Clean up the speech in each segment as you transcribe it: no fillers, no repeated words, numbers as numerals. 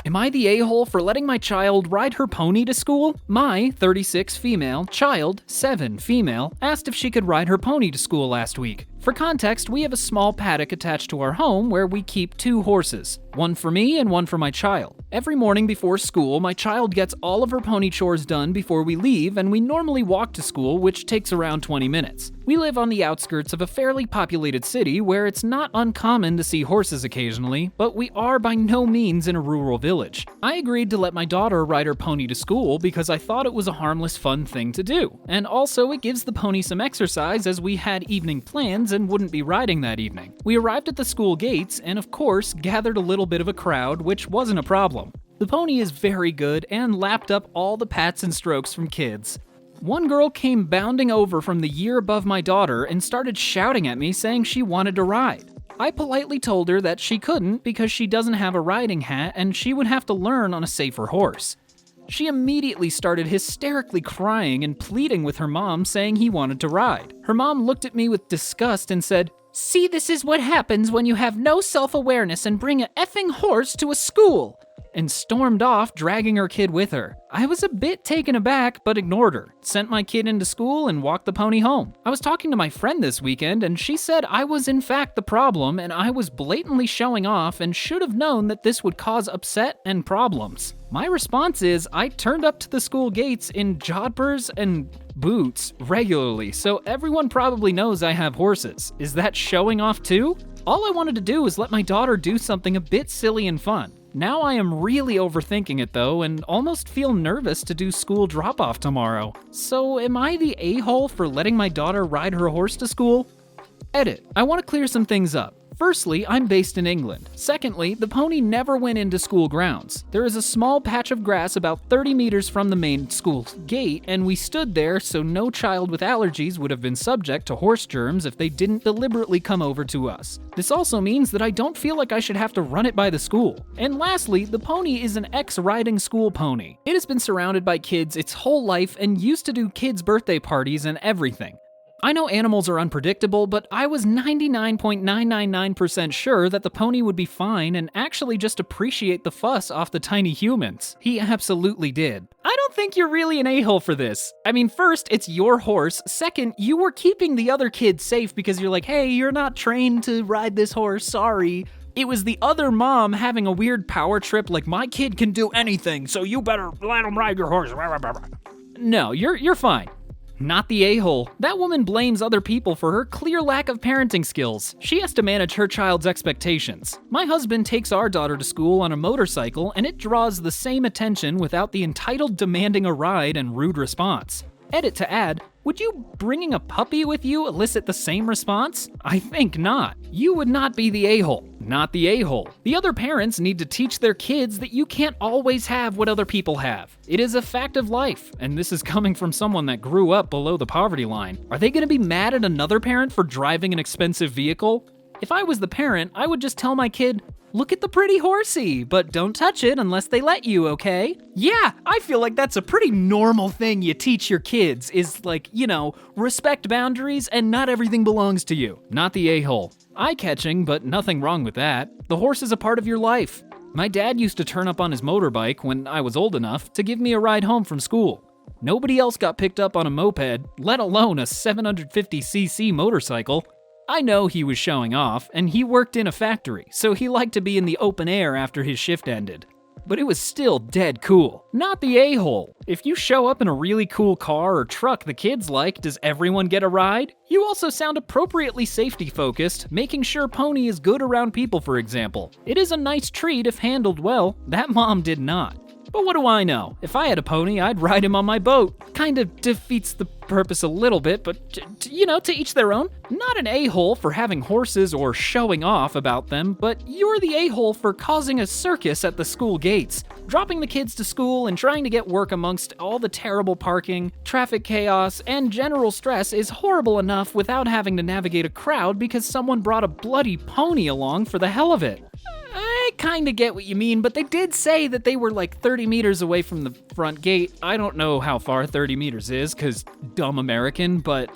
Am I the a-hole for letting my child ride her pony to school? My 36 female child, 7 female, asked if she could ride her pony to school last week. For context, we have a small paddock attached to our home where we keep 2 horses, one for me and one for my child. Every morning before school, my child gets all of her pony chores done before we leave, and we normally walk to school, which takes around 20 minutes. We live on the outskirts of a fairly populated city where it's not uncommon to see horses occasionally, but we are by no means in a rural village. I agreed to let my daughter ride her pony to school because I thought it was a harmless, fun thing to do, and also it gives the pony some exercise as we had evening plans and wouldn't be riding that evening. We arrived at the school gates and, of course, gathered a little bit of a crowd, which wasn't a problem. The pony is very good and lapped up all the pats and strokes from kids. One girl came bounding over from the year above my daughter and started shouting at me saying she wanted to ride. I politely told her that she couldn't because she doesn't have a riding hat and she would have to learn on a safer horse. She immediately started hysterically crying and pleading with her mom, saying he wanted to ride. Her mom looked at me with disgust and said, "See, this is what happens when you have no self-awareness and bring a effing horse to a school," and stormed off, dragging her kid with her. I was a bit taken aback, but ignored her, sent my kid into school, and walked the pony home. I was talking to my friend this weekend, and she said I was in fact the problem, and I was blatantly showing off and should have known that this would cause upset and problems. My response is I turned up to the school gates in jodhpurs and boots regularly, so everyone probably knows I have horses. Is that showing off too? All I wanted to do was let my daughter do something a bit silly and fun. Now I am really overthinking it though, and almost feel nervous to do school drop-off tomorrow. So am I the a-hole for letting my daughter ride her horse to school? Edit. I want to clear some things up. Firstly, I'm based in England. Secondly, the pony never went into school grounds. There is a small patch of grass about 30 meters from the main school gate, and we stood there so no child with allergies would have been subject to horse germs if they didn't deliberately come over to us. This also means that I don't feel like I should have to run it by the school. And lastly, the pony is an ex-riding school pony. It has been surrounded by kids its whole life and used to do kids' birthday parties and everything. I know animals are unpredictable, but I was 99.999% sure that the pony would be fine and actually just appreciate the fuss off the tiny humans. He absolutely did. I don't think you're really an a-hole for this. I mean, first, it's your horse. Second, you were keeping the other kids safe because you're like, hey, you're not trained to ride this horse, sorry. It was the other mom having a weird power trip like, my kid can do anything, so you better let him ride your horse. No, you're fine. Not the a-hole. That woman blames other people for her clear lack of parenting skills. She has to manage her child's expectations. My husband takes our daughter to school on a motorcycle, and it draws the same attention without the entitled demanding a ride and rude response. Edit to add, would you bringing a puppy with you elicit the same response? I think not. You would not be the a-hole. Not the a-hole. The other parents need to teach their kids that you can't always have what other people have. It is a fact of life, and this is coming from someone that grew up below the poverty line. Are they gonna be mad at another parent for driving an expensive vehicle? If I was the parent, I would just tell my kid, look at the pretty horsey, but don't touch it unless they let you, okay? Yeah, I feel like that's a pretty normal thing you teach your kids, is like, respect boundaries and not everything belongs to you. Not the a-hole. Eye-catching, but nothing wrong with that. The horse is a part of your life. My dad used to turn up on his motorbike when I was old enough to give me a ride home from school. Nobody else got picked up on a moped, let alone a 750cc motorcycle. I know he was showing off, and he worked in a factory, so he liked to be in the open air after his shift ended. But it was still dead cool. Not the a-hole. If you show up in a really cool car or truck the kids like, does everyone get a ride? You also sound appropriately safety-focused, making sure Pony is good around people, for example. It is a nice treat if handled well. That mom did not. But what do I know? If I had a pony, I'd ride him on my boat. Kind of defeats the purpose a little bit, but to each their own. Not an a-hole for having horses or showing off about them, but you're the a-hole for causing a circus at the school gates. Dropping the kids to school and trying to get work amongst all the terrible parking, traffic chaos, and general stress is horrible enough without having to navigate a crowd because someone brought a bloody pony along for the hell of it. I kinda get what you mean, but they did say that they were like 30 meters away from the front gate. I don't know how far 30 meters is, cause dumb American, but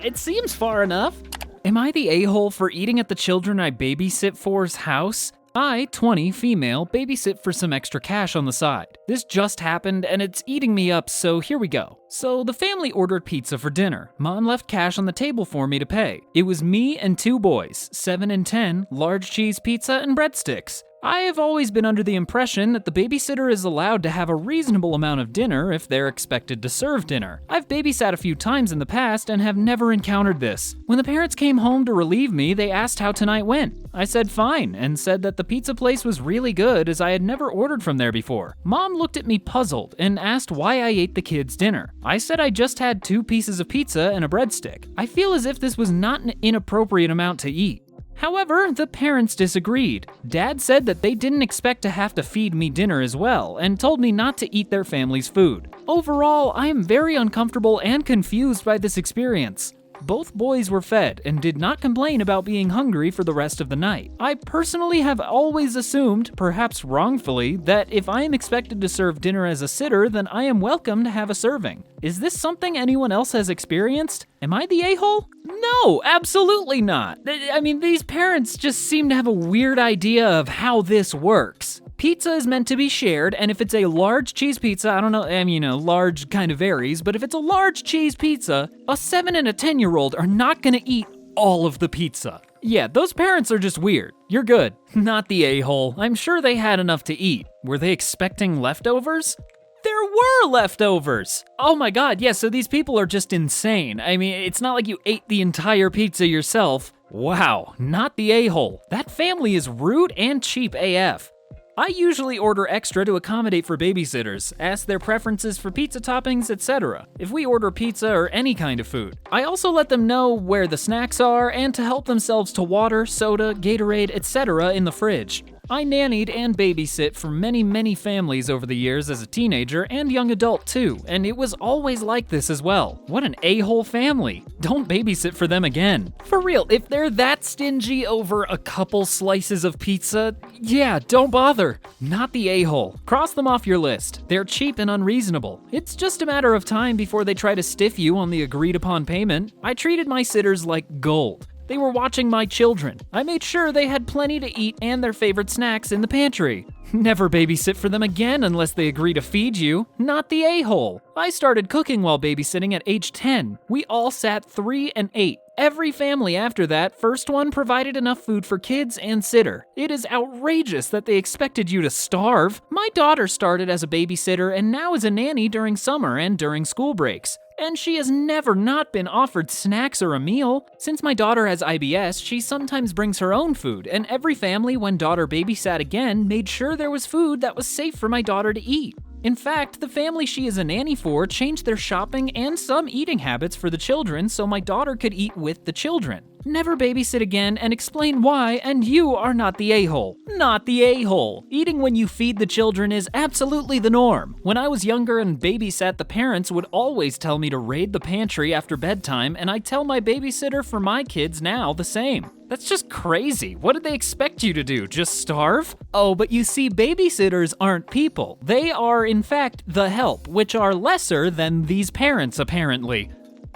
it seems far enough. Am I the a-hole for eating at the children I babysit for's house? I, 20, female, babysit for some extra cash on the side. This just happened and it's eating me up, so here we go. So the family ordered pizza for dinner. Mom left cash on the table for me to pay. It was me and 2 boys, 7 and 10, large cheese pizza and breadsticks. I have always been under the impression that the babysitter is allowed to have a reasonable amount of dinner if they're expected to serve dinner. I've babysat a few times in the past and have never encountered this. When the parents came home to relieve me, they asked how tonight went. I said fine, and said that the pizza place was really good as I had never ordered from there before. Mom looked at me puzzled and asked why I ate the kids' dinner. I said I just had 2 pieces of pizza and a breadstick. I feel as if this was not an inappropriate amount to eat. However, the parents disagreed. Dad said that they didn't expect to have to feed me dinner as well, and told me not to eat their family's food. Overall, I am very uncomfortable and confused by this experience. Both boys were fed and did not complain about being hungry for the rest of the night. I personally have always assumed, perhaps wrongfully, that if I am expected to serve dinner as a sitter, then I am welcome to have a serving. Is this something anyone else has experienced? Am I the a-hole? No, absolutely not. I mean, these parents just seem to have a weird idea of how this works. Pizza is meant to be shared, and if it's a large cheese pizza, I don't know, large kind of varies, but if it's a large cheese pizza, a 7 and a 10-year-old are not gonna eat all of the pizza. Yeah, those parents are just weird. You're good. Not the a-hole. I'm sure they had enough to eat. Were they expecting leftovers? There were leftovers! Oh my god, yeah, so these people are just insane. I mean, it's not like you ate the entire pizza yourself. Wow, not the a-hole. That family is rude and cheap AF. I usually order extra to accommodate for babysitters, ask their preferences for pizza toppings, etc. if we order pizza or any kind of food. I also let them know where the snacks are and to help themselves to water, soda, Gatorade, etc. in the fridge. I nannied and babysit for many families over the years as a teenager and young adult too, and it was always like this as well. What an a-hole family. Don't babysit for them again. For real, if they're that stingy over a couple slices of pizza, yeah, don't bother. Not the a-hole. Cross them off your list. They're cheap and unreasonable. It's just a matter of time before they try to stiff you on the agreed upon payment. I treated my sitters like gold. They were watching my children. I made sure they had plenty to eat and their favorite snacks in the pantry. Never babysit for them again unless they agree to feed you. Not the a-hole. I started cooking while babysitting at age 10. We all sat 3 and 8. Every family after that first one provided enough food for kids and sitter. It is outrageous that they expected you to starve. My daughter started as a babysitter and now is a nanny during summer and during school breaks. And she has never not been offered snacks or a meal. Since my daughter has IBS, she sometimes brings her own food, and every family, when daughter babysat again, made sure there was food that was safe for my daughter to eat. In fact, the family she is a nanny for changed their shopping and some eating habits for the children so my daughter could eat with the children. Never babysit again and explain why, and you are not the a-hole. Not the a-hole. Eating when you feed the children is absolutely the norm. When I was younger and babysat, the parents would always tell me to raid the pantry after bedtime, and I tell my babysitter for my kids now the same. That's just crazy. What did they expect you to do? Just starve? Oh, but you see, babysitters aren't people. They are, in fact, the help, which are lesser than these parents, apparently.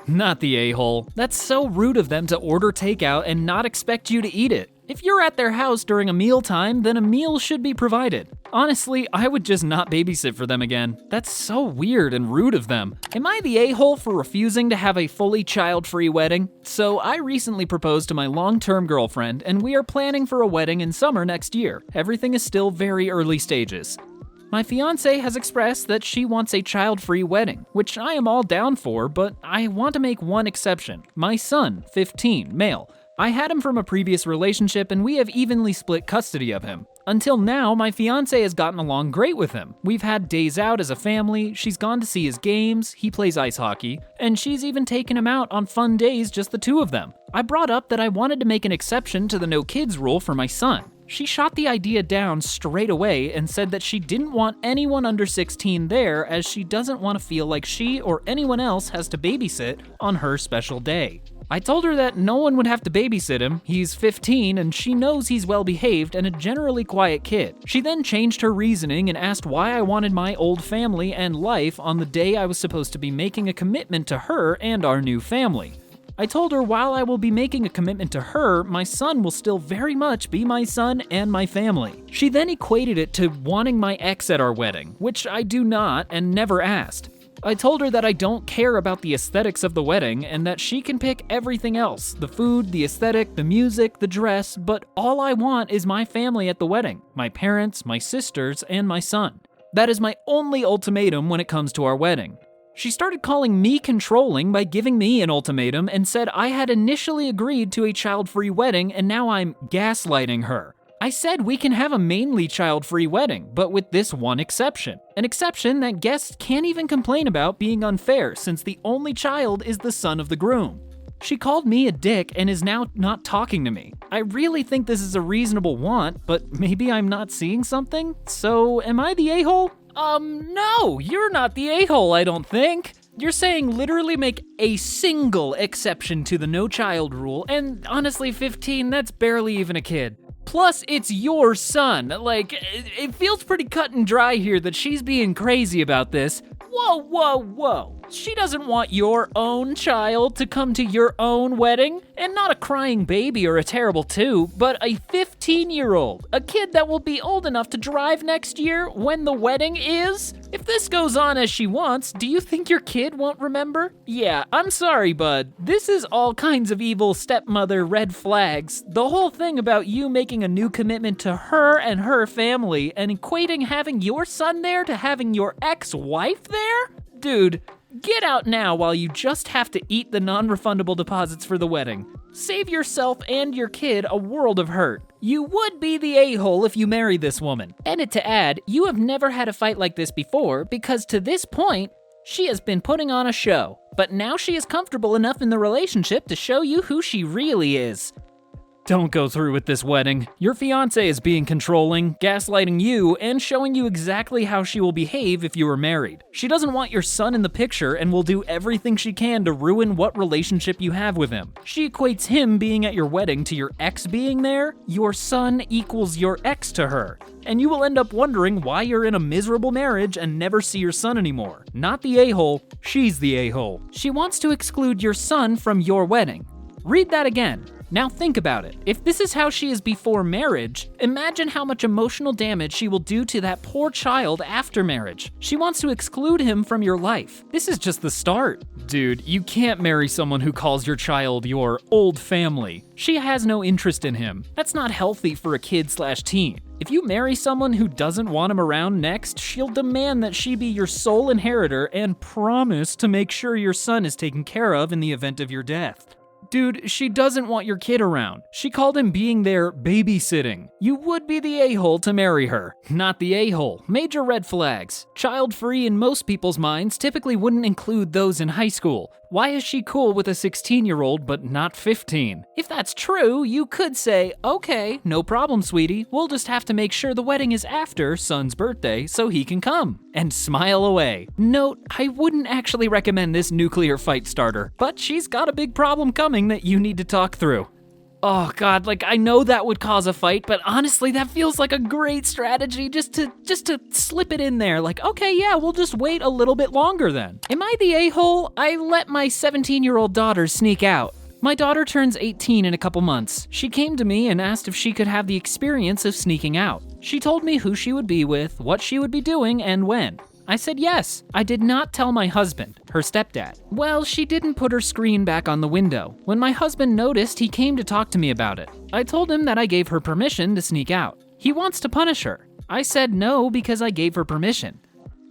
Not the a-hole. That's so rude of them to order takeout and not expect you to eat it. If you're at their house during a mealtime, then a meal should be provided. Honestly, I would just not babysit for them again. That's so weird and rude of them. Am I the a-hole for refusing to have a fully child-free wedding? So I recently proposed to my long-term girlfriend, and we are planning for a wedding in summer next year. Everything is still very early stages. My fiancé has expressed that she wants a child-free wedding, which I am all down for, but I want to make one exception. My son, 15, male. I had him from a previous relationship and we have evenly split custody of him. Until now, my fiancé has gotten along great with him. We've had days out as a family, she's gone to see his games, he plays ice hockey, and she's even taken him out on fun days, just the two of them. I brought up that I wanted to make an exception to the no kids rule for my son. She shot the idea down straight away and said that she didn't want anyone under 16 there as she doesn't want to feel like she or anyone else has to babysit on her special day. I told her that no one would have to babysit him, he's 15 and she knows he's well behaved and a generally quiet kid. She then changed her reasoning and asked why I wanted my old family and life on the day I was supposed to be making a commitment to her and our new family. I told her while I will be making a commitment to her, my son will still very much be my son and my family. She then equated it to wanting my ex at our wedding, which I do not and never asked. I told her that I don't care about the aesthetics of the wedding and that she can pick everything else, the food, the aesthetic, the music, the dress, but all I want is my family at the wedding, my parents, my sisters, and my son. That is my only ultimatum when it comes to our wedding. She started calling me controlling by giving me an ultimatum and said I had initially agreed to a child-free wedding and now I'm gaslighting her. I said we can have a mainly child-free wedding, but with this one exception. An exception that guests can't even complain about being unfair since the only child is the son of the groom. She called me a dick and is now not talking to me. I really think this is a reasonable want, but maybe I'm not seeing something? So am I the a-hole? No, you're not the a-hole, I don't think. You're saying literally make a single exception to the no child rule, and honestly, 15, that's barely even a kid. Plus, it's your son. Like, it feels pretty cut and dry here that she's being crazy about this. Whoa, whoa, whoa. She doesn't want your own child to come to your own wedding, and not a crying baby or a terrible two, but a 15-year-old, a kid that will be old enough to drive next year when the wedding is. If this goes on as she wants, do you think your kid won't remember? Yeah, I'm sorry, bud. This is all kinds of evil stepmother red flags. The whole thing about you making a new commitment to her and her family and equating having your son there to having your ex-wife there? Dude, get out now while you just have to eat the non-refundable deposits for the wedding. Save yourself and your kid a world of hurt. You would be the a-hole if you married this woman. Edit to add, you have never had a fight like this before because to this point, she has been putting on a show. But now she is comfortable enough in the relationship to show you who she really is. Don't go through with this wedding. Your fiancé is being controlling, gaslighting you, and showing you exactly how she will behave if you are married. She doesn't want your son in the picture and will do everything she can to ruin what relationship you have with him. She equates him being at your wedding to your ex being there. Your son equals your ex to her. And you will end up wondering why you're in a miserable marriage and never see your son anymore. Not the a-hole, she's the a-hole. She wants to exclude your son from your wedding. Read that again. Now think about it. If this is how she is before marriage, imagine how much emotional damage she will do to that poor child after marriage. She wants to exclude him from your life. This is just the start. Dude, you can't marry someone who calls your child your old family. She has no interest in him. That's not healthy for a kid/teen. If you marry someone who doesn't want him around next, she'll demand that she be your sole inheritor and promise to make sure your son is taken care of in the event of your death. Dude, she doesn't want your kid around. She called him being there babysitting. You would be the a-hole to marry her, not the a-hole. Major red flags. Child-free in most people's minds typically wouldn't include those in high school. Why is she cool with a 16-year-old but not 15? If that's true, you could say, okay, no problem, sweetie. We'll just have to make sure the wedding is after son's birthday so he can come. And smile away. Note, I wouldn't actually recommend this nuclear fight starter, but she's got a big problem coming that you need to talk through. Oh god, like I know that would cause a fight, but honestly that feels like a great strategy just to slip it in there. Like, okay, yeah, we'll just wait a little bit longer then. Am I the a-hole? I let my 17-year-old daughter sneak out. My daughter turns 18 in a couple months. She came to me and asked if she could have the experience of sneaking out. She told me who she would be with, what she would be doing, and when. I said yes. I did not tell my husband, her stepdad. Well, she didn't put her screen back on the window. When my husband noticed, he came to talk to me about it. I told him that I gave her permission to sneak out. He wants to punish her. I said no because I gave her permission.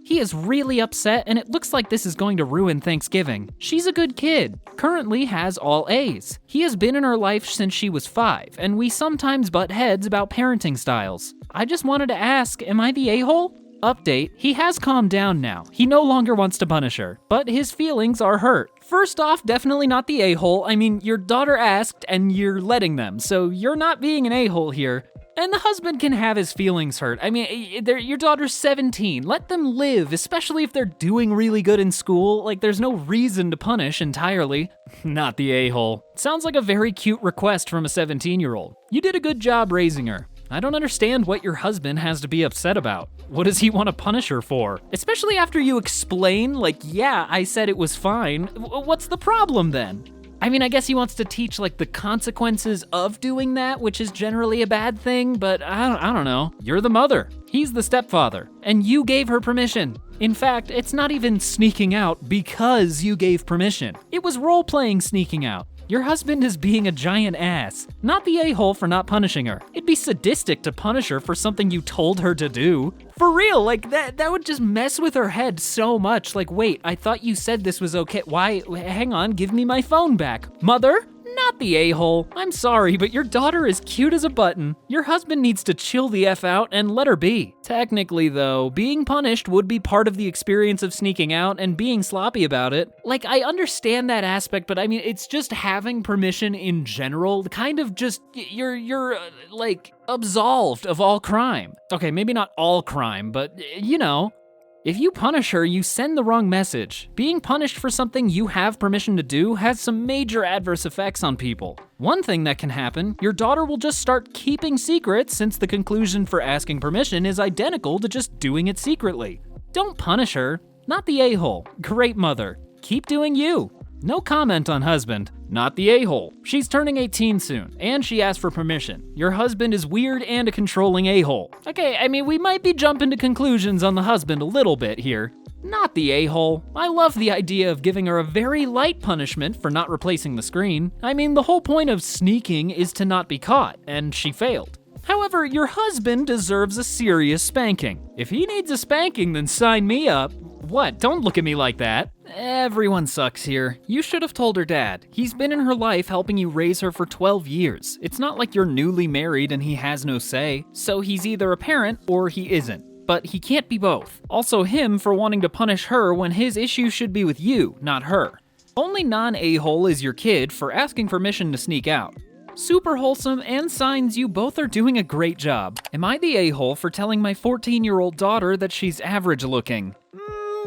He is really upset and it looks like this is going to ruin Thanksgiving. She's a good kid, currently has all A's. He has been in her life since she was 5, and we sometimes butt heads about parenting styles. I just wanted to ask, am I the a-hole? Update, he has calmed down now. He no longer wants to punish her, but his feelings are hurt. First off, definitely not the a-hole. I mean, your daughter asked and you're letting them, so you're not being an a-hole here. And the husband can have his feelings hurt. I mean, your daughter's 17. Let them live, especially if they're doing really good in school. Like, there's no reason to punish entirely. Not the a-hole. Sounds like a very cute request from a 17-year-old. You did a good job raising her. I don't understand what your husband has to be upset about. What does he want to punish her for? Especially after you explain, like, yeah, I said it was fine. What's the problem then? I mean, I guess he wants to teach, like, the consequences of doing that, which is generally a bad thing, but I don't know. You're the mother. He's the stepfather. And you gave her permission. In fact, it's not even sneaking out because you gave permission. It was role-playing sneaking out. Your husband is being a giant ass, not the a-hole for not punishing her. It'd be sadistic to punish her for something you told her to do. For real, like, that would just mess with her head so much. Like, wait, I thought you said this was okay. Why? Hang on, give me my phone back. Mother? Not the a-hole. I'm sorry, but your daughter is cute as a button. Your husband needs to chill the F out and let her be. Technically, though, being punished would be part of the experience of sneaking out and being sloppy about it. Like, I understand that aspect, but I mean, it's just having permission in general, kind of just, you're like, absolved of all crime. Okay, maybe not all crime, but, you know. If you punish her, you send the wrong message. Being punished for something you have permission to do has some major adverse effects on people. One thing that can happen, your daughter will just start keeping secrets since the conclusion for asking permission is identical to just doing it secretly. Don't punish her. Not the a-hole. Great mother. Keep doing you. No comment on husband. Not the a-hole. She's turning 18 soon, and she asked for permission. Your husband is weird and a controlling a-hole. Okay, I mean, we might be jumping to conclusions on the husband a little bit here. Not the a-hole. I love the idea of giving her a very light punishment for not replacing the screen. I mean, the whole point of sneaking is to not be caught, and she failed. However, your husband deserves a serious spanking. If he needs a spanking, then sign me up. What? Don't look at me like that. Everyone sucks here. You should have told her dad. He's been in her life helping you raise her for 12 years. It's not like you're newly married and he has no say. So he's either a parent or he isn't. But he can't be both. Also him for wanting to punish her when his issue should be with you, not her. Only non-a-hole is your kid for asking permission to sneak out. Super wholesome and signs you both are doing a great job. Am I the a-hole for telling my 14-year-old daughter that she's average looking?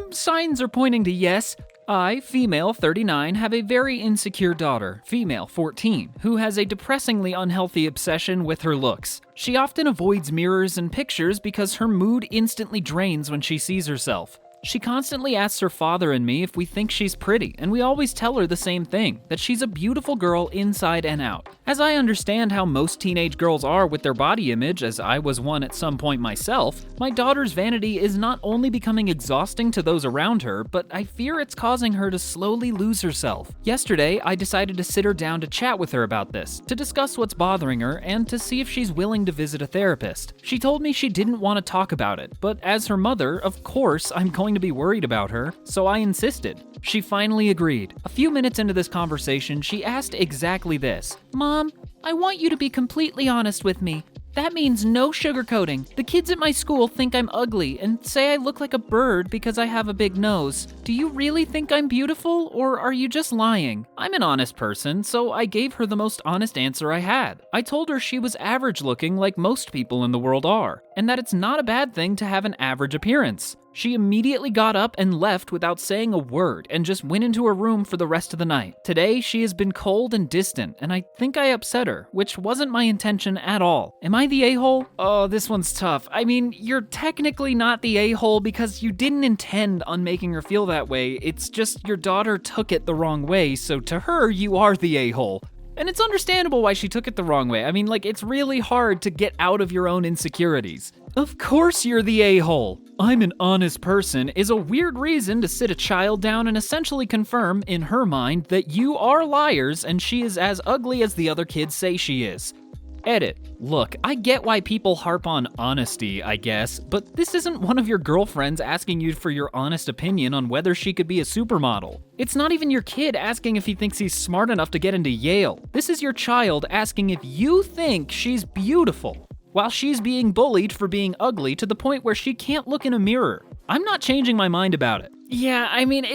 Signs are pointing to yes. I, female 39, have a very insecure daughter, female 14, who has a depressingly unhealthy obsession with her looks. She often avoids mirrors and pictures because her mood instantly drains when she sees herself. She constantly asks her father and me if we think she's pretty, and we always tell her the same thing, that she's a beautiful girl inside and out. As I understand how most teenage girls are with their body image, as I was one at some point myself, my daughter's vanity is not only becoming exhausting to those around her, but I fear it's causing her to slowly lose herself. Yesterday, I decided to sit her down to chat with her about this, to discuss what's bothering her, and to see if she's willing to visit a therapist. She told me she didn't want to talk about it, but as her mother, of course, I'm going to be worried about her, so I insisted. She finally agreed. A few minutes into this conversation, she asked exactly this. Mom, I want you to be completely honest with me. That means no sugarcoating. The kids at my school think I'm ugly and say I look like a bird because I have a big nose. Do you really think I'm beautiful, or are you just lying? I'm an honest person, so I gave her the most honest answer I had. I told her she was average looking like most people in the world are, and that it's not a bad thing to have an average appearance. She immediately got up and left without saying a word and just went into her room for the rest of the night. Today, she has been cold and distant, and I think I upset her, which wasn't my intention at all. Am I the a-hole? Oh, this one's tough. I mean, you're technically not the a-hole because you didn't intend on making her feel that way. It's just your daughter took it the wrong way, so to her, you are the a-hole. And it's understandable why she took it the wrong way. I mean, like, it's really hard to get out of your own insecurities. Of course you're the a-hole. I'm an honest person is a weird reason to sit a child down and essentially confirm, in her mind, that you are liars and she is as ugly as the other kids say she is. Edit. Look, I get why people harp on honesty, I guess, but this isn't one of your girlfriends asking you for your honest opinion on whether she could be a supermodel. It's not even your kid asking if he thinks he's smart enough to get into Yale. This is your child asking if you think she's beautiful, while she's being bullied for being ugly to the point where she can't look in a mirror. I'm not changing my mind about it. Yeah, I mean,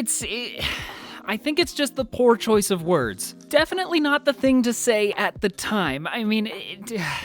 I think it's just the poor choice of words. Definitely not the thing to say at the time. I mean,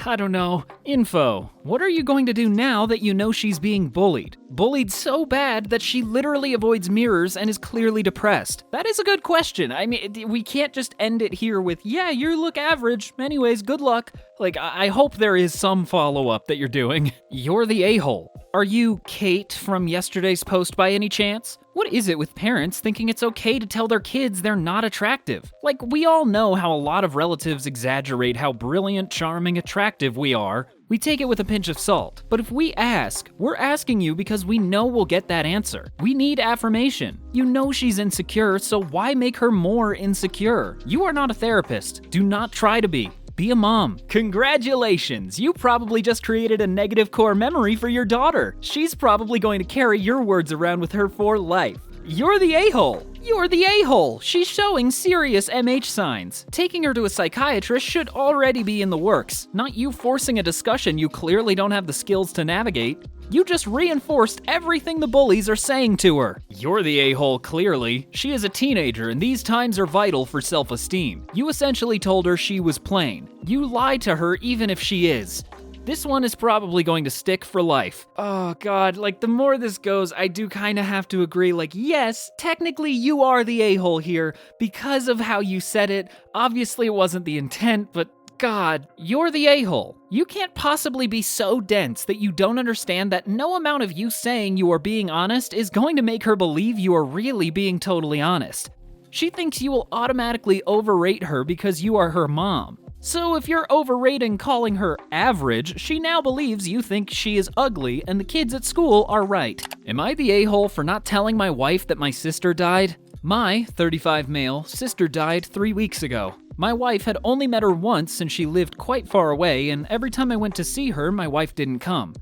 I don't know. Info. What are you going to do now that you know she's being bullied? Bullied so bad that she literally avoids mirrors and is clearly depressed. That is a good question. I mean, we can't just end it here with, yeah, you look average. Anyways, good luck. Like, I hope there is some follow-up that you're doing. You're the a-hole. Are you Kate from yesterday's post by any chance? What is it with parents thinking it's okay to tell their kids they're not attractive? Like, we all know how a lot of relatives exaggerate how brilliant, charming, attractive we are. We take it with a pinch of salt. But if we ask, we're asking you because we know we'll get that answer. We need affirmation. You know she's insecure, so why make her more insecure? You are not a therapist. Do not try to be. Be a mom. Congratulations! You probably just created a negative core memory for your daughter. She's probably going to carry your words around with her for life. You're the a-hole. You're the a-hole. She's showing serious MH signs. Taking her to a psychiatrist should already be in the works, not you forcing a discussion you clearly don't have the skills to navigate. You just reinforced everything the bullies are saying to her. You're the a-hole, clearly. She is a teenager, and these times are vital for self-esteem. You essentially told her she was plain. You lied to her even if she is. This one is probably going to stick for life. Oh god, like the more this goes, I do kind of have to agree, like, yes, technically you are the a-hole here because of how you said it. Obviously it wasn't the intent, but God, you're the a-hole. You can't possibly be so dense that you don't understand that no amount of you saying you are being honest is going to make her believe you are really being totally honest. She thinks you will automatically overrate her because you are her mom. So if you're overrating calling her average, she now believes you think she is ugly and the kids at school are right. Am I the a-hole for not telling my wife that my sister died? My 35 male sister died 3 weeks ago. My wife had only met her once since she lived quite far away, and every time I went to see her, my wife didn't come.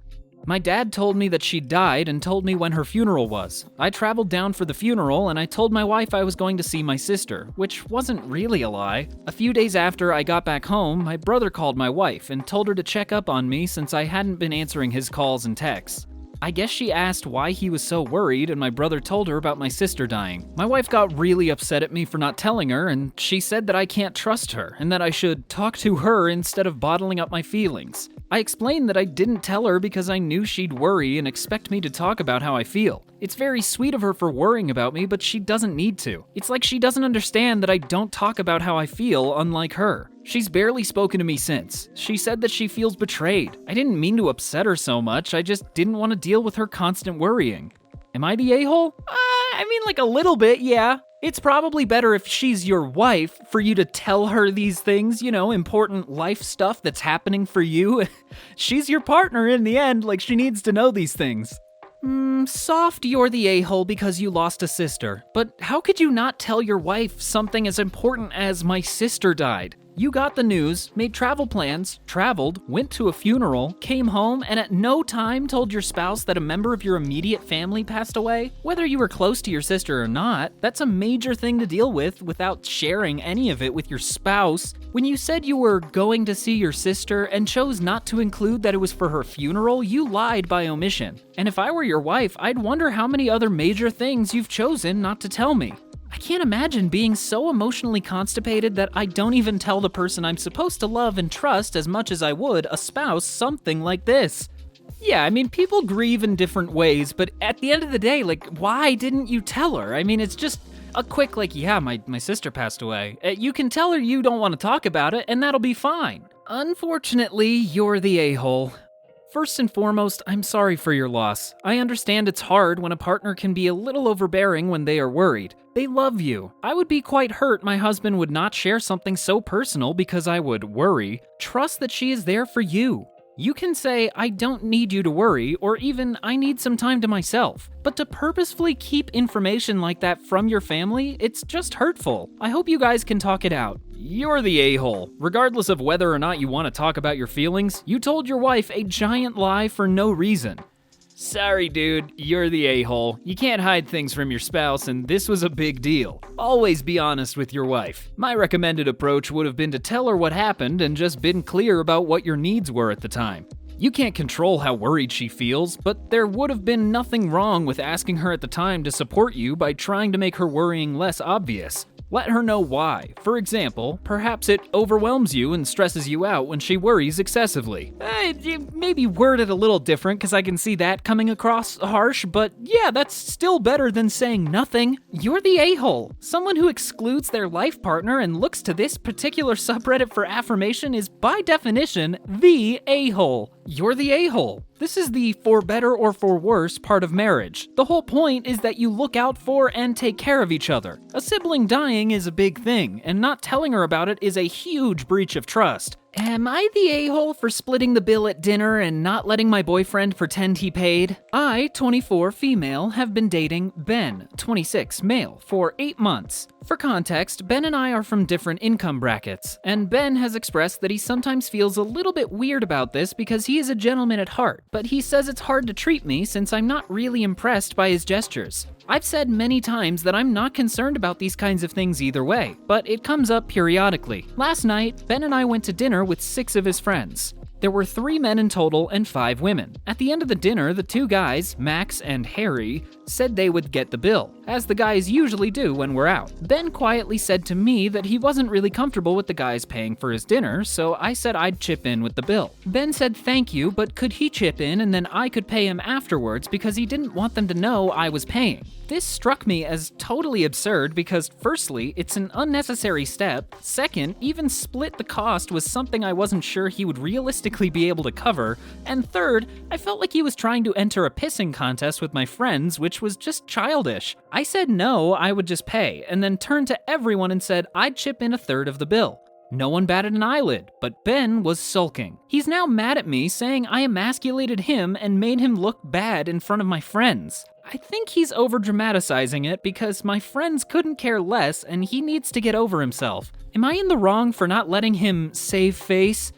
My dad told me that she died and told me when her funeral was. I traveled down for the funeral and I told my wife I was going to see my sister, which wasn't really a lie. A few days after I got back home, my brother called my wife and told her to check up on me since I hadn't been answering his calls and texts. I guess she asked why he was so worried, and my brother told her about my sister dying. My wife got really upset at me for not telling her, and she said that I can't trust her, and that I should talk to her instead of bottling up my feelings. I explained that I didn't tell her because I knew she'd worry and expect me to talk about how I feel. It's very sweet of her for worrying about me, but she doesn't need to. It's like she doesn't understand that I don't talk about how I feel, unlike her. She's barely spoken to me since. She said that she feels betrayed. I didn't mean to upset her so much, I just didn't want to deal with her constant worrying. Am I the a-hole? I mean, like a little bit, yeah. It's probably better if she's your wife for you to tell her these things, you know, important life stuff that's happening for you. She's your partner in the end, like she needs to know these things. Soft, you're the a-hole because you lost a sister. But how could you not tell your wife something as important as my sister died? You got the news, made travel plans, traveled, went to a funeral, came home, and at no time told your spouse that a member of your immediate family passed away? Whether you were close to your sister or not, that's a major thing to deal with without sharing any of it with your spouse. When you said you were going to see your sister and chose not to include that it was for her funeral, you lied by omission. And if I were your wife, I'd wonder how many other major things you've chosen not to tell me. I can't imagine being so emotionally constipated that I don't even tell the person I'm supposed to love and trust as much as I would a spouse something like this. Yeah, I mean, people grieve in different ways, but at the end of the day, like, why didn't you tell her? I mean, it's just a quick, like, yeah, my sister passed away. You can tell her you don't want to talk about it, and that'll be fine. Unfortunately, you're the a-hole. First and foremost, I'm sorry for your loss. I understand it's hard when a partner can be a little overbearing when they are worried. They love you. I would be quite hurt my husband would not share something so personal because I would worry. Trust that she is there for you. You can say, I don't need you to worry, or even, I need some time to myself. But to purposefully keep information like that from your family, it's just hurtful. I hope you guys can talk it out. You're the a-hole. Regardless of whether or not you want to talk about your feelings, you told your wife a giant lie for no reason. Sorry, dude, you're the a-hole. You can't hide things from your spouse, and this was a big deal. Always be honest with your wife. My recommended approach would have been to tell her what happened and just been clear about what your needs were at the time. You can't control how worried she feels, but there would have been nothing wrong with asking her at the time to support you by trying to make her worrying less obvious. Let her know why. For example, perhaps it overwhelms you and stresses you out when she worries excessively. Maybe word it a little different because I can see that coming across harsh, but yeah, that's still better than saying nothing. You're the a-hole. Someone who excludes their life partner and looks to this particular subreddit for affirmation is by definition the a-hole. You're the a-hole. This is the for better or for worse part of marriage. The whole point is that you look out for and take care of each other. A sibling dying is a big thing, and not telling her about it is a huge breach of trust. Am I the a-hole for splitting the bill at dinner and not letting my boyfriend pretend he paid? I, 24 female, have been dating Ben, 26 male, for 8 months. For context, Ben and I are from different income brackets, and Ben has expressed that he sometimes feels a little bit weird about this because he is a gentleman at heart, but he says it's hard to treat me since I'm not really impressed by his gestures. I've said many times that I'm not concerned about these kinds of things either way, but it comes up periodically. Last night, Ben and I went to dinner with 6 of his friends. There were 3 men in total and 5 women. At the end of the dinner, the 2 guys, Max and Harry, said they would get the bill, as the guys usually do when we're out. Ben quietly said to me that he wasn't really comfortable with the guys paying for his dinner, so I said I'd chip in with the bill. Ben said thank you, but could he chip in and then I could pay him afterwards because he didn't want them to know I was paying. This struck me as totally absurd because firstly, it's an unnecessary step. Second, even split the cost was something I wasn't sure he would realistically be able to cover. And third, I felt like he was trying to enter a pissing contest with my friends, which was just childish. I said no, I would just pay, and then turned to everyone and said I'd chip in a third of the bill. No one batted an eyelid, but Ben was sulking. He's now mad at me, saying I emasculated him and made him look bad in front of my friends. I think he's over-dramatizing it because my friends couldn't care less and he needs to get over himself. Am I in the wrong for not letting him save face?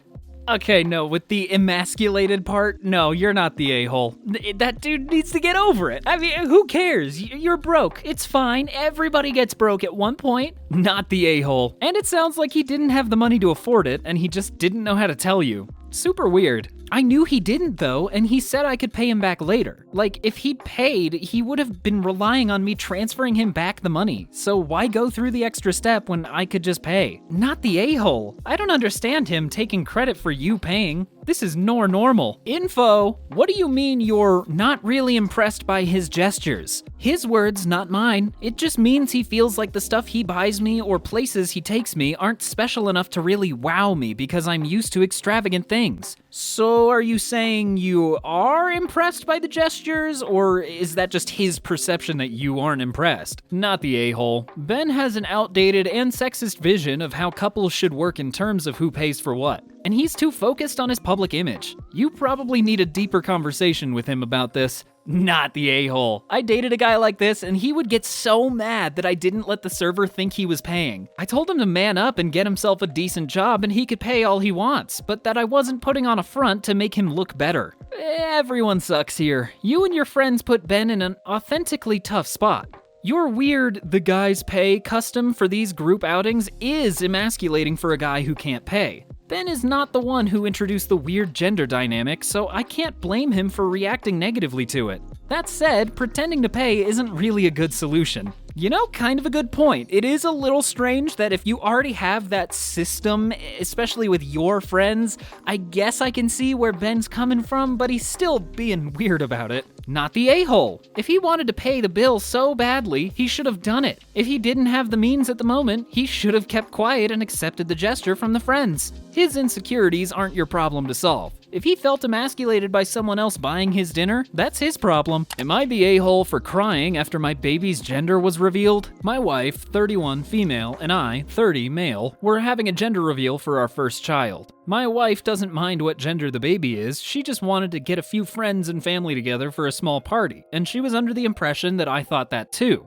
Okay, no, with the emasculated part, no, you're not the a-hole. That dude needs to get over it. I mean, who cares? You're broke. It's fine. Everybody gets broke at one point. Not the a-hole. And it sounds like he didn't have the money to afford it, and he just didn't know how to tell you. Super weird. I knew he didn't though, and he said I could pay him back later. Like, if he'd paid, he would have been relying on me transferring him back the money. So why go through the extra step when I could just pay? Not the a-hole. I don't understand him taking credit for you paying. This is normal. Info. What do you mean you're not really impressed by his gestures? His words, not mine. It just means he feels like the stuff he buys me or places he takes me aren't special enough to really wow me because I'm used to extravagant things. So are you saying you are impressed by the gestures, or is that just his perception that you aren't impressed? Not the a-hole. Ben has an outdated and sexist vision of how couples should work in terms of who pays for what, and he's too focused on his public image. You probably need a deeper conversation with him about this. Not the a-hole. I dated a guy like this and he would get so mad that I didn't let the server think he was paying. I told him to man up and get himself a decent job and he could pay all he wants, but that I wasn't putting on a front to make him look better. Everyone sucks here. You and your friends put Ben in an authentically tough spot. Your weird the guys pay custom for these group outings is emasculating for a guy who can't pay. Ben is not the one who introduced the weird gender dynamic, so I can't blame him for reacting negatively to it. That said, pretending to pay isn't really a good solution. You know, kind of a good point. It is a little strange that if you already have that system, especially with your friends, I guess I can see where Ben's coming from, but he's still being weird about it. Not the a-hole. If he wanted to pay the bill so badly, he should have done it. If he didn't have the means at the moment, he should have kept quiet and accepted the gesture from the friends. His insecurities aren't your problem to solve. If he felt emasculated by someone else buying his dinner, that's his problem. Am I the a-hole for crying after my baby's gender was revealed? My wife, 31 female, and I, 30 male, were having a gender reveal for our first child. My wife doesn't mind what gender the baby is, she just wanted to get a few friends and family together for a small party, and she was under the impression that I thought that too.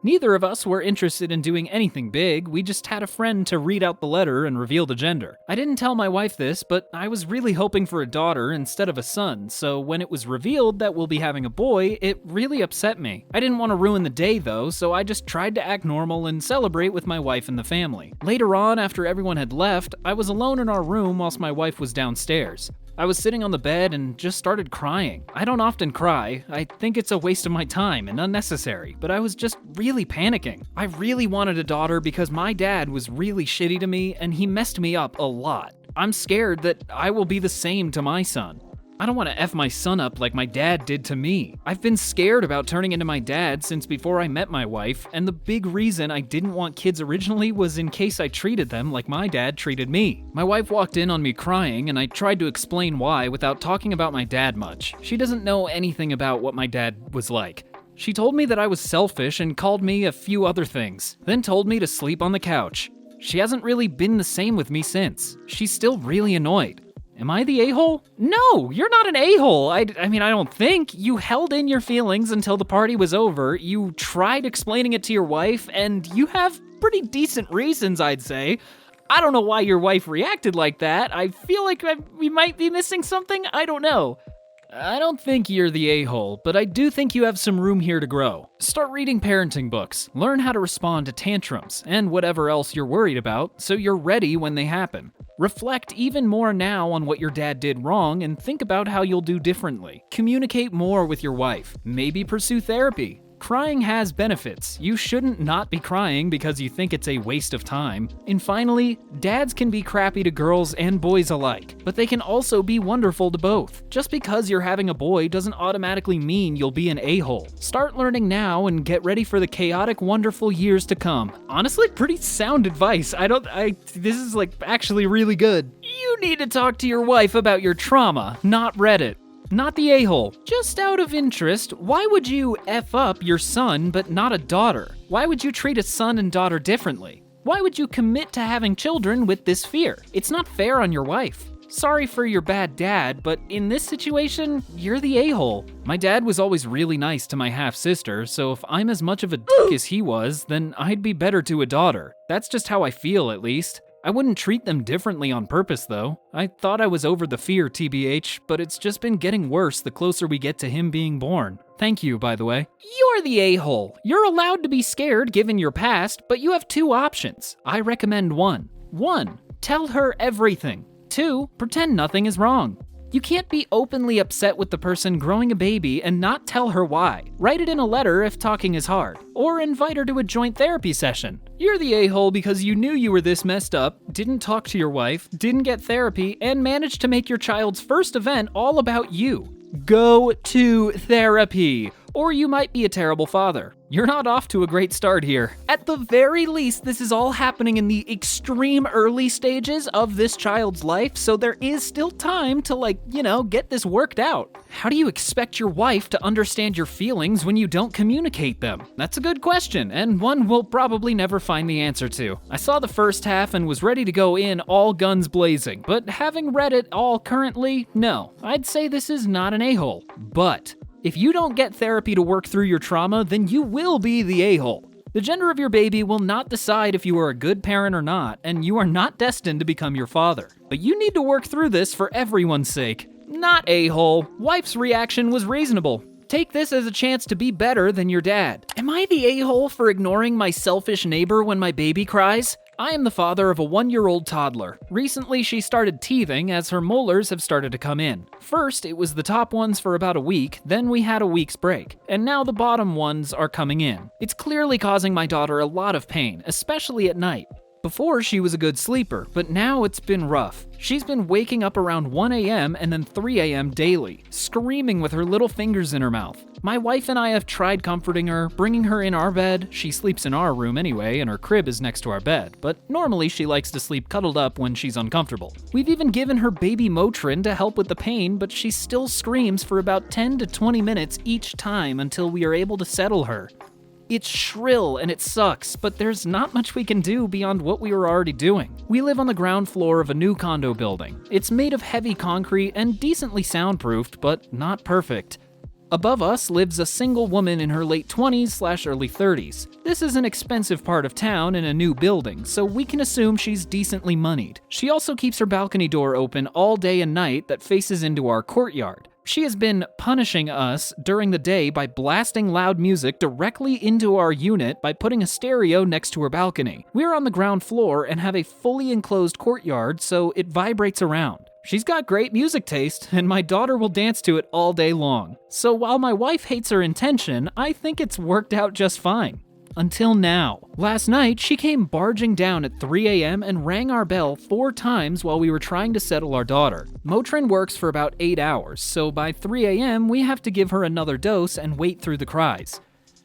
Neither of us were interested in doing anything big, we just had a friend to read out the letter and reveal the gender. I didn't tell my wife this, but I was really hoping for a daughter instead of a son, so when it was revealed that we'll be having a boy, it really upset me. I didn't want to ruin the day though, so I just tried to act normal and celebrate with my wife and the family. Later on, after everyone had left, I was alone in our room whilst my wife was downstairs. I was sitting on the bed and just started crying. I don't often cry. I think it's a waste of my time and unnecessary, but I was just really panicking. I really wanted a daughter because my dad was really shitty to me and he messed me up a lot. I'm scared that I will be the same to my son. I don't want to F my son up like my dad did to me. I've been scared about turning into my dad since before I met my wife, and the big reason I didn't want kids originally was in case I treated them like my dad treated me. My wife walked in on me crying, and I tried to explain why without talking about my dad much. She doesn't know anything about what my dad was like. She told me that I was selfish and called me a few other things, then told me to sleep on the couch. She hasn't really been the same with me since. She's still really annoyed. Am I the a-hole? No, you're not an a-hole. I mean, I don't think. You held in your feelings until the party was over. You tried explaining it to your wife, and you have pretty decent reasons, I'd say. I don't know why your wife reacted like that. I feel like we might be missing something. I don't know. I don't think you're the a-hole, but I do think you have some room here to grow. Start reading parenting books, learn how to respond to tantrums, and whatever else you're worried about, so you're ready when they happen. Reflect even more now on what your dad did wrong and think about how you'll do differently. Communicate more with your wife. Maybe pursue therapy. Crying has benefits. You shouldn't not be crying because you think it's a waste of time. And finally, dads can be crappy to girls and boys alike, but they can also be wonderful to both. Just because you're having a boy doesn't automatically mean you'll be an a-hole. Start learning now and get ready for the chaotic, wonderful years to come. Honestly, pretty sound advice. This is actually really good. You need to talk to your wife about your trauma, not Reddit. Not the a-hole. Just out of interest, why would you F up your son but not a daughter? Why would you treat a son and daughter differently? Why would you commit to having children with this fear? It's not fair on your wife. Sorry for your bad dad, but in this situation, you're the a-hole. My dad was always really nice to my half-sister, so if I'm as much of a dick as he was, then I'd be better to a daughter. That's just how I feel, at least. I wouldn't treat them differently on purpose, though. I thought I was over the fear, TBH, but it's just been getting worse the closer we get to him being born. Thank you, by the way. You're the a-hole. You're allowed to be scared given your past, but you have two options. I recommend one. 1. Tell her everything. 2. Pretend nothing is wrong. You can't be openly upset with the person growing a baby and not tell her why. Write it in a letter if talking is hard, or invite her to a joint therapy session. You're the a-hole because you knew you were this messed up, didn't talk to your wife, didn't get therapy, and managed to make your child's first event all about you. Go to therapy, or you might be a terrible father. You're not off to a great start here. At the very least, this is all happening in the extreme early stages of this child's life, so there is still time to, get this worked out. How do you expect your wife to understand your feelings when you don't communicate them? That's a good question, and one we'll probably never find the answer to. I saw the first half and was ready to go in all guns blazing, but having read it all currently, no. I'd say this is not an a-hole, but if you don't get therapy to work through your trauma, then you will be the a-hole. The gender of your baby will not decide if you are a good parent or not, and you are not destined to become your father. But you need to work through this for everyone's sake. Not a-hole. Wife's reaction was reasonable. Take this as a chance to be better than your dad. Am I the a-hole for ignoring my selfish neighbor when my baby cries? I am the father of a 1-year-old toddler. Recently, she started teething as her molars have started to come in. First, it was the top ones for about a week, then we had a week's break, and now the bottom ones are coming in. It's clearly causing my daughter a lot of pain, especially at night. Before, she was a good sleeper, but now it's been rough. She's been waking up around 1 a.m. and then 3 a.m. daily, screaming with her little fingers in her mouth. My wife and I have tried comforting her, bringing her in our bed. She sleeps in our room anyway, and her crib is next to our bed, but normally she likes to sleep cuddled up when she's uncomfortable. We've even given her baby Motrin to help with the pain, but she still screams for about 10 to 20 minutes each time until we are able to settle her. It's shrill and it sucks, but there's not much we can do beyond what we were already doing. We live on the ground floor of a new condo building. It's made of heavy concrete and decently soundproofed, but not perfect. Above us lives a single woman in her late 20s/early 30s. This is an expensive part of town in a new building, so we can assume she's decently moneyed. She also keeps her balcony door open all day and night that faces into our courtyard. She has been punishing us during the day by blasting loud music directly into our unit by putting a stereo next to her balcony. We're on the ground floor and have a fully enclosed courtyard, so it vibrates around. She's got great music taste, and my daughter will dance to it all day long. So while my wife hates her intention, I think it's worked out just fine. Until now. Last night, she came barging down at 3 a.m. and rang our bell 4 times while we were trying to settle our daughter. Motrin works for about 8 hours, so by 3 a.m. we have to give her another dose and wait through the cries,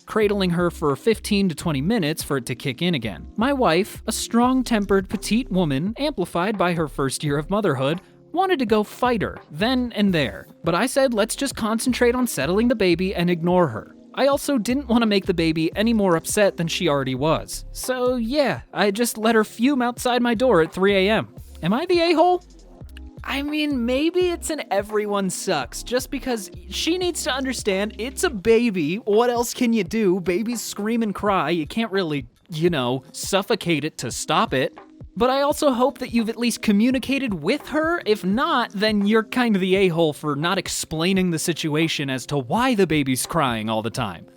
cradling her for 15 to 20 minutes for it to kick in again. My wife, a strong-tempered petite woman amplified by her first year of motherhood, wanted to go fight her, then and there. But I said let's just concentrate on settling the baby and ignore her. I also didn't want to make the baby any more upset than she already was. So yeah, I just let her fume outside my door at 3 a.m. Am I the a-hole? I mean, maybe it's an everyone sucks, just because she needs to understand it's a baby. What else can you do? Babies scream and cry. You can't really, suffocate it to stop it. But I also hope that you've at least communicated with her. If not, then you're kind of the a-hole for not explaining the situation as to why the baby's crying all the time.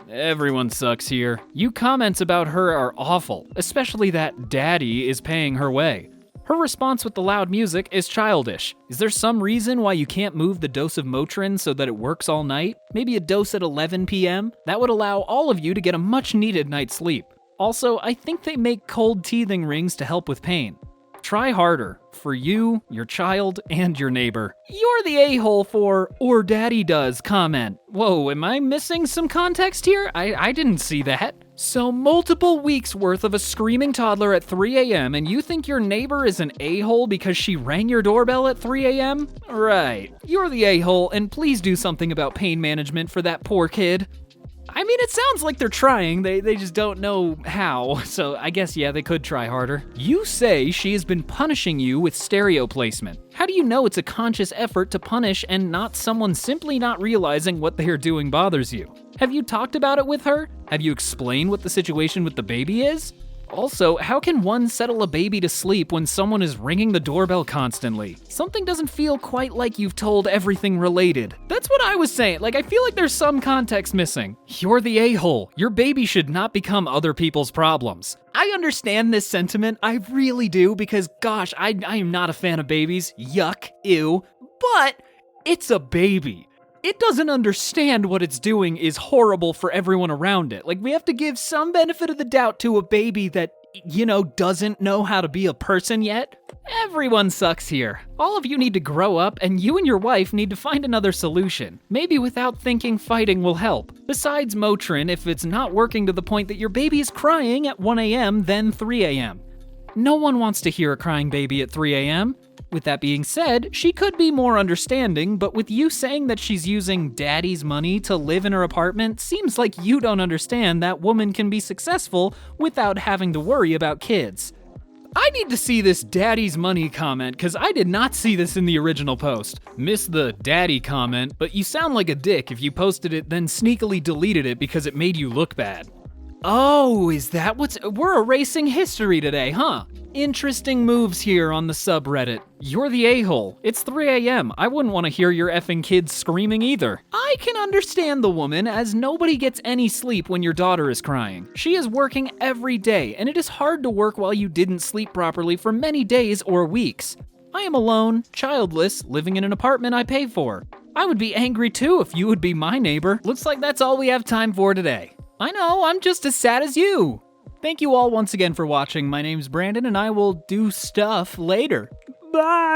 Everyone sucks here. You comments about her are awful, especially that daddy is paying her way. Her response with the loud music is childish. Is there some reason why you can't move the dose of Motrin so that it works all night? Maybe a dose at 11 p.m.? That would allow all of you to get a much-needed night's sleep. Also, I think they make cold teething rings to help with pain. Try harder. For you, your child, and your neighbor. You're the a-hole for "or daddy does" comment. Whoa, am I missing some context here? I didn't see that. So multiple weeks worth of a screaming toddler at 3 a.m. and you think your neighbor is an a-hole because she rang your doorbell at 3 a.m.? Right. You're the a-hole, and please do something about pain management for that poor kid. I mean, it sounds like they're trying, they just don't know how, so I guess, yeah, they could try harder. You say she has been punishing you with stereo placement. How do you know it's a conscious effort to punish and not someone simply not realizing what they are doing bothers you? Have you talked about it with her? Have you explained what the situation with the baby is? Also, how can one settle a baby to sleep when someone is ringing the doorbell constantly? Something doesn't feel quite like you've told everything related. That's what I was saying, I feel like there's some context missing. You're the a-hole. Your baby should not become other people's problems. I understand this sentiment, I really do, because gosh, I am not a fan of babies. Yuck, ew. But it's a baby. It doesn't understand what it's doing is horrible for everyone around it. We have to give some benefit of the doubt to a baby that, doesn't know how to be a person yet. Everyone sucks here. All of you need to grow up, and you and your wife need to find another solution. Maybe without thinking fighting will help. Besides Motrin, if it's not working to the point that your baby is crying at 1 a.m., then 3 a.m. No one wants to hear a crying baby at 3 a.m. With that being said, she could be more understanding, but with you saying that she's using daddy's money to live in her apartment, seems like you don't understand that woman can be successful without having to worry about kids. I need to see this daddy's money comment, because I did not see this in the original post. Missed the daddy comment, but you sound like a dick if you posted it then sneakily deleted it because it made you look bad. Oh, is that we're erasing history today, huh? Interesting moves here on the subreddit. You're the a-hole. It's 3 a.m. I wouldn't want to hear your effing kids screaming either. I can understand the woman, as nobody gets any sleep when your daughter is crying. She is working every day, and it is hard to work while you didn't sleep properly for many days or weeks. I am alone, childless, living in an apartment I pay for. I would be angry too if you would be my neighbor. Looks like that's all we have time for today. I know, I'm just as sad as you. Thank you all once again for watching. My name's Brandon, and I will do stuff later. Bye!